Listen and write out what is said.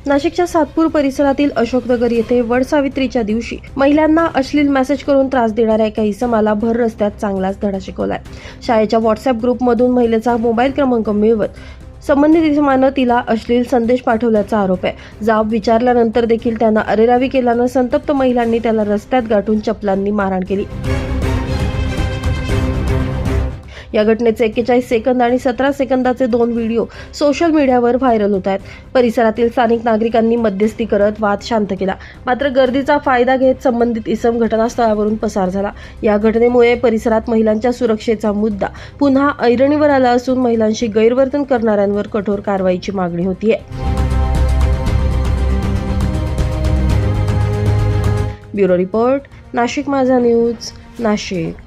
नाशिकच्या सातपूर परिसरातील अशोकनगर येथे वडसावित्रीच्या दिवशी महिलांना अश्लील मेसेज करून त्रास देणाऱ्या एका इसमाला भर रस्त्यात चांगलाच धडा शिकवलाय. शाळेच्या व्हॉट्सअप ग्रुपमधून महिलेचा मोबाईल क्रमांक मिळवत संबंधित इसमानं तिला अश्लील संदेश पाठवल्याचा आरोप आहे. जाब विचारल्यानंतर देखील त्यानं अरेरावी केल्यानं संतप्त महिलांनी त्याला रस्त्यात गाठून चपलांनी मारहाण केली. या घटनेचे 41 सेकंद आणि 17 सेकंदाचे 2 व्हिडिओ सोशल मीडियावर व्हायरल होत आहेत. परिसरातील स्थानिक नागरिकांनी मध्यस्थी करत वाद शांत केला. मात्र गर्दीचा फायदा घेत संबंधित इसम घटनास्थळावरून पसार झाला. या घटनेमुळे परिसरात महिलांच्या सुरक्षेचा मुद्दा पुन्हा ऐरणीवर आला असून महिलांशी गैरवर्तन करणाऱ्यांवर कठोर कारवाईची मागणी होतीये. ब्युरो रिपोर्ट, नाशिक माझा न्यूज, नाशिक.